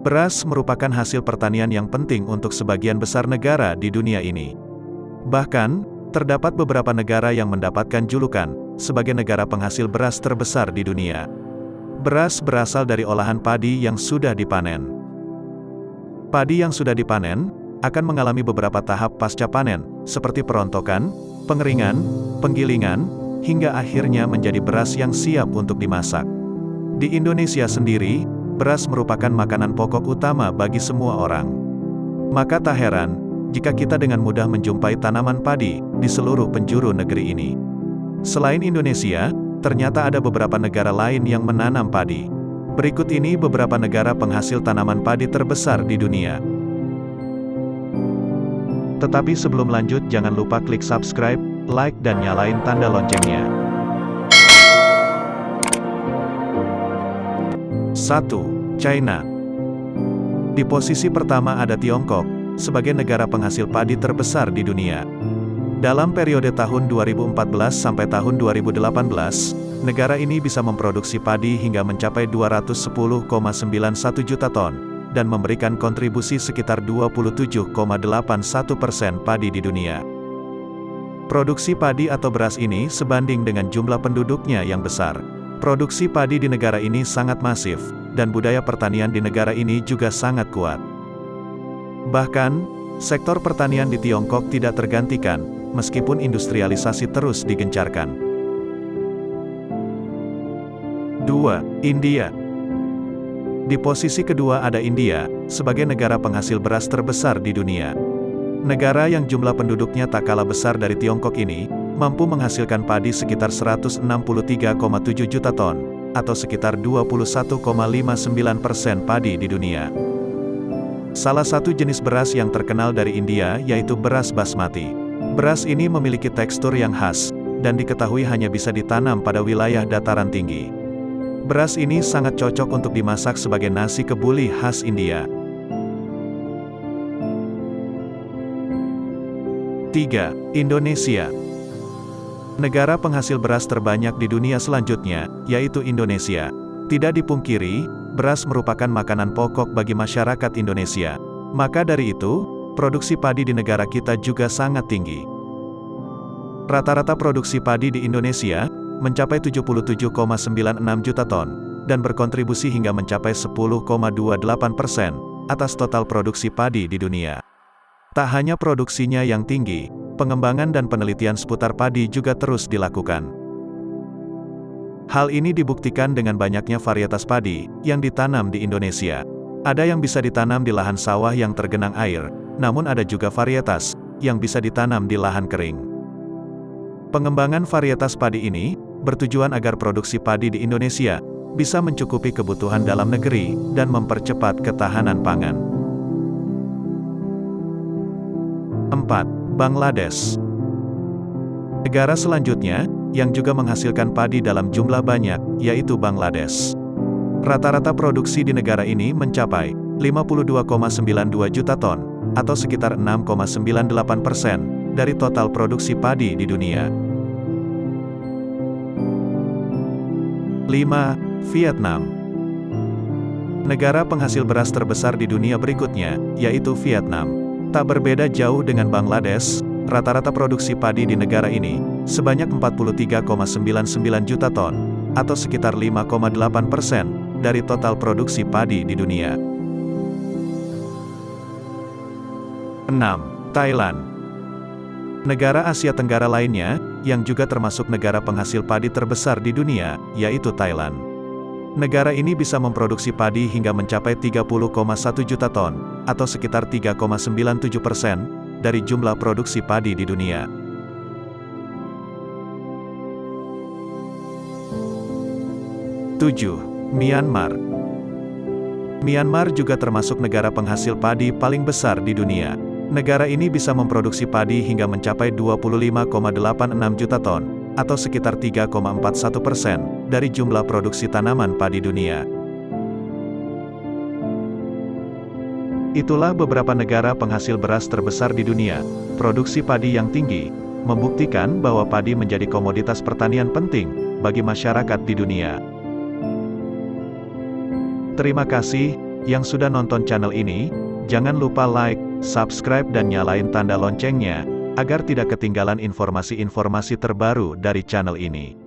Beras merupakan hasil pertanian yang penting untuk sebagian besar negara di dunia ini. Bahkan, terdapat beberapa negara yang mendapatkan julukan sebagai negara penghasil beras terbesar di dunia. Beras berasal dari olahan padi yang sudah dipanen. Padi yang sudah dipanen akan mengalami beberapa tahap pasca panen, seperti perontokan, pengeringan, penggilingan, hingga akhirnya menjadi beras yang siap untuk dimasak. Di Indonesia sendiri, beras merupakan makanan pokok utama bagi semua orang. Maka tak heran, jika kita dengan mudah menjumpai tanaman padi di seluruh penjuru negeri ini. Selain Indonesia, ternyata ada beberapa negara lain yang menanam padi. Berikut ini beberapa negara penghasil tanaman padi terbesar di dunia. Tetapi sebelum lanjut, jangan lupa klik subscribe, like, dan nyalain tanda loncengnya. 1. China. Di posisi pertama ada Tiongkok, sebagai negara penghasil padi terbesar di dunia. Dalam periode tahun 2014 sampai tahun 2018, negara ini bisa memproduksi padi hingga mencapai 210,91 juta ton, dan memberikan kontribusi sekitar 27,81% padi di dunia. Produksi padi atau beras ini sebanding dengan jumlah penduduknya yang besar. Produksi padi di negara ini sangat masif, dan budaya pertanian di negara ini juga sangat kuat. Bahkan, sektor pertanian di Tiongkok tidak tergantikan, meskipun industrialisasi terus digencarkan. 2. India. Di posisi kedua ada India, sebagai negara penghasil beras terbesar di dunia. Negara yang jumlah penduduknya tak kalah besar dari Tiongkok ini, mampu menghasilkan padi sekitar 163,7 juta ton, atau sekitar 21,59% padi di dunia. Salah satu jenis beras yang terkenal dari India yaitu beras basmati. Beras ini memiliki tekstur yang khas, dan diketahui hanya bisa ditanam pada wilayah dataran tinggi. Beras ini sangat cocok untuk dimasak sebagai nasi kebuli khas India. 3. Indonesia. Negara penghasil beras terbanyak di dunia selanjutnya, yaitu Indonesia. Tidak dipungkiri, beras merupakan makanan pokok bagi masyarakat Indonesia. Maka dari itu, produksi padi di negara kita juga sangat tinggi. Rata-rata produksi padi di Indonesia mencapai 77,96 juta ton, dan berkontribusi hingga mencapai 10,28% atas total produksi padi di dunia. Tak hanya produksinya yang tinggi, pengembangan dan penelitian seputar padi juga terus dilakukan. Hal ini dibuktikan dengan banyaknya varietas padi yang ditanam di Indonesia. Ada yang bisa ditanam di lahan sawah yang tergenang air, namun ada juga varietas yang bisa ditanam di lahan kering. Pengembangan varietas padi ini bertujuan agar produksi padi di Indonesia bisa mencukupi kebutuhan dalam negeri dan mempercepat ketahanan pangan. 4. Bangladesh. Negara selanjutnya, yang juga menghasilkan padi dalam jumlah banyak, yaitu Bangladesh. Rata-rata produksi di negara ini mencapai 52,92 juta ton, atau sekitar 6,98% dari total produksi padi di dunia. 5. Vietnam. Negara penghasil beras terbesar di dunia berikutnya, yaitu Vietnam. Tak berbeda jauh dengan Bangladesh, rata-rata produksi padi di negara ini sebanyak 43,99 juta ton, atau sekitar 5,8% dari total produksi padi di dunia. 6. Thailand. Negara Asia Tenggara lainnya, yang juga termasuk negara penghasil padi terbesar di dunia, yaitu Thailand. Negara ini bisa memproduksi padi hingga mencapai 30,1 juta ton, atau sekitar 3,97% dari jumlah produksi padi di dunia. 7. Myanmar. Myanmar juga termasuk negara penghasil padi paling besar di dunia. Negara ini bisa memproduksi padi hingga mencapai 25,86 juta ton, atau sekitar 3,41% dari jumlah produksi tanaman padi dunia. Itulah beberapa negara penghasil beras terbesar di dunia. Produksi padi yang tinggi membuktikan bahwa padi menjadi komoditas pertanian penting bagi masyarakat di dunia. Terima kasih, Yang sudah nonton channel ini, jangan lupa like, subscribe dan nyalain tanda loncengnya, agar tidak ketinggalan informasi-informasi terbaru dari channel ini.